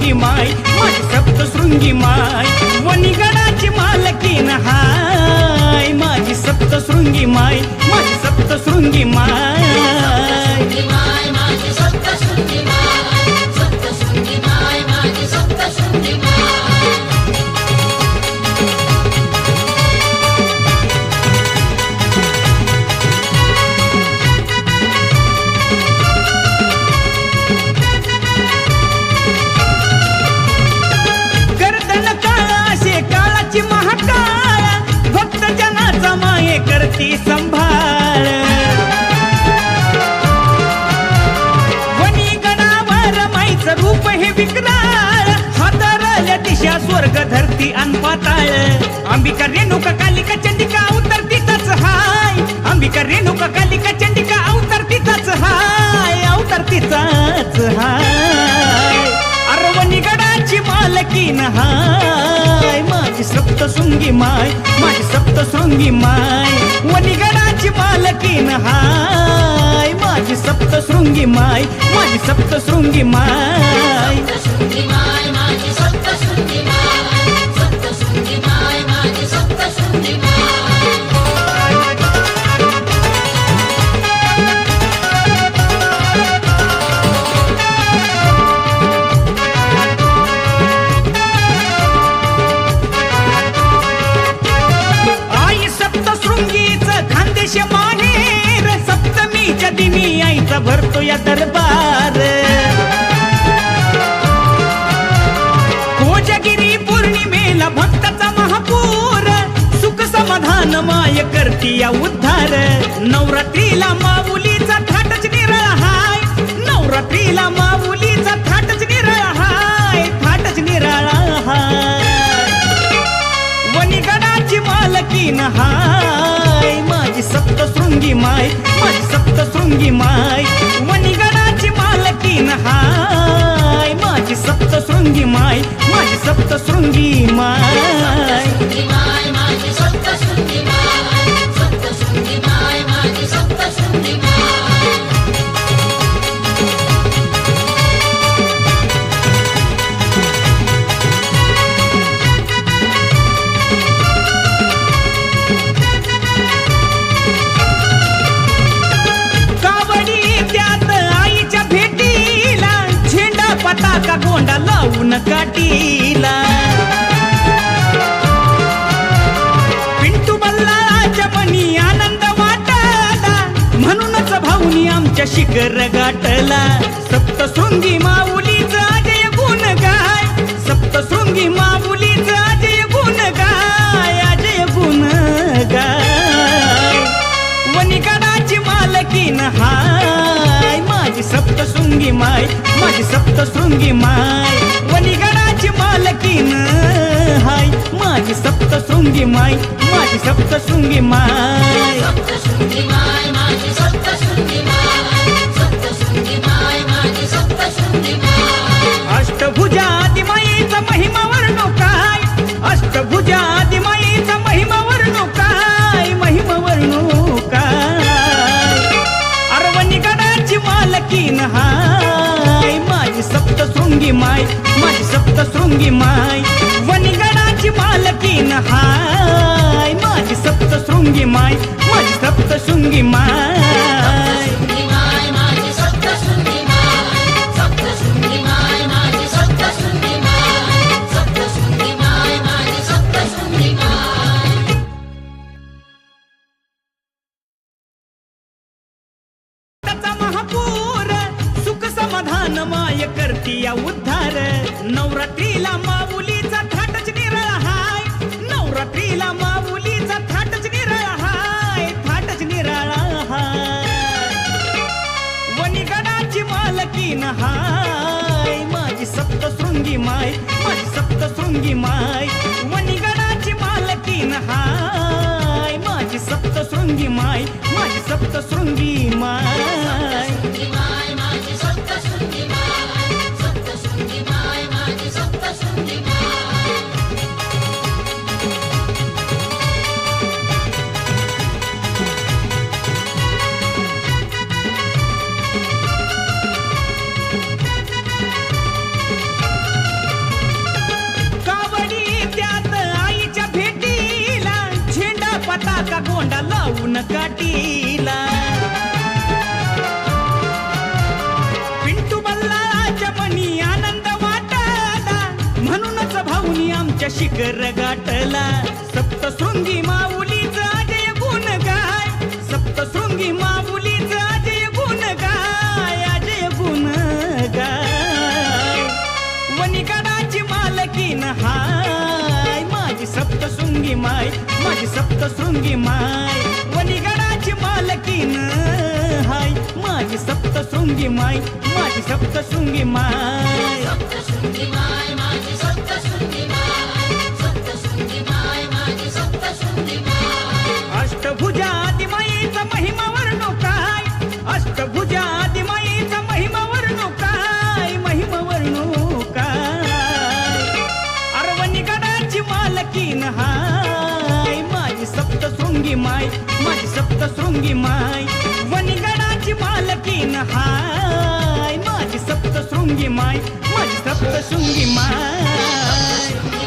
सप्तशृंगी माय माझी सप्तशृंगी माय वनिगडाची मालकीन हाय माझी सप्तशृंगी माय माझी सप्तशृंगी माय महाकाळ भक्त जनाचा माये करती संभाळ वनिगडावर माईचं रूप हे विकराळ हादरल्या दिशा स्वर्ग धरती अन पाताळ अंबिका रेणुका कालिका चंडिका अवतरतीच हाय अंबिका रेणुका कालिका चंडिका अवतरतीच हाय अवतरतीच हाय अरे वनिगडाची मालकीन हाय माझी सप्तशृंगी माय माझी सप्तशृंगी माय वनिगडाची मालकीन हाय माझी सप्तशृंगी माय माझी सप्तशृंगी माय माझी सप्तशृंगी माय सप्तशृंगी माय माझी सप्तशृंगी माहेर सप्तमीच्या दिनी आईचा भरतो या दरबार कोजागिरी पौर्णिमेला भक्ताचा महापूर सुख समाधान माय करती या उद्धार नवरात्रीला माऊलीचा थाटच निराळा हाय नवरात्रीला माऊलीचा थाटच निराळा हाय थाटच निराळा हाय वनिगडाची मालकीन हाय माझी सप्तशृंगी माय माझी सप्तशृंगी माय वनिगडाची मालकीन हाय माझी सप्तशृंगी माय माझी सप्तशृंगी माय माझी सप्तशृंगी माय सप्तशृंगी माय माझी सप्तशृंगी माय पताका गोंडा लावून काटीला पिंटू बल्लाच्या मनी आनंद वाटला म्हणूनच भाऊनी आमच्या शिखर गाठला सप्तशृंगी माऊलीचा अजय गुण गाय सप्तशृंगी माऊलीचा अजय गुण गाय अजय गुण गाय वनिगडाची मालकीन हाय माझी सप्तशृंगी माय माझी सप्तशृंगी माय वनिगडाची मालकीन हाय माझी सप्तशृंगी माय माझी सप्तशृंगी माय सप्तशृंगी माय माझी सप्तशृंगी माय सप्तशृंगी माय माझी सप्तशृंगी माय अष्टभुजा आदिमायेचा महिमा वर्णो काय अष्टभुजा आदिमायेचा महिमा वर्णो काय महिमा वर्णो काय अरे वनिगडाची मालकीन हाय माझी सप्तशृंगी माय माझी सप्तशृंगी माय वनिगडाची मालकीन हाय माझी सप्तशृंगी माय माझी सप्तशृंगी माय माझी सप्तशृंगी माय सप्तशृंगी माय माझी सप्तशृंगी माय सप्तशृंगी माय माझी सप्तशृंगी माय महापूर सुख समाधान माय करती या उद्धार नवरात्रीला माऊलीचा थाटच निराळा हाय नवरात्रीला माऊलीचा थाटच निराळा हाय थाटच निराळा हाय वनिगडाची मालकीन हाय माझी सप्तशृंगी माय माझी सप्तशृंगी माय वनिगडाची मालकीन हाय माझी सप्तशृंगी माय माझी सप्तशृंगी माय माझी सप्तशृंगी माय सप्तशृंगी माय माझी सप्तशृंगी माय का गोंडा लावून काठीला पिंटू बल्लाळाच्या मनी आनंद वाटला म्हणूनच भाऊनी आमच्या शिखर गाठला सप्तशृंगी माऊलीचा अजय गुण गाय सप्तशृंगी माऊलीचा अजय गुण गाय अजय गुण गाय वनिगडाची मालकीन हाय माझी सप्तशृंगी माय माझी सप्तशृंगी माय वनिगडाची मालकीन हाय माझी सप्तशृंगी माय माझी सप्तशृंगी माय सप्तशृंगी माय माझी सप्तशृंगी माय सप्तशृंगी माय माझी सप्तशृंगी माय अष्टभुजा आदिमायेचा महिमा वर्णो काय अष्टभुजा आदिमायेचा महिमा वर्णो काय महिमा वर्णो काय अरवणीगडाची मालकीन हाय माझी सप्तशृंगी माय माझी सप्तशृंगी माय वनिगडाची मालकीन हाय माझी सप्तशृंगी माय माझी सप्तशृंगी माय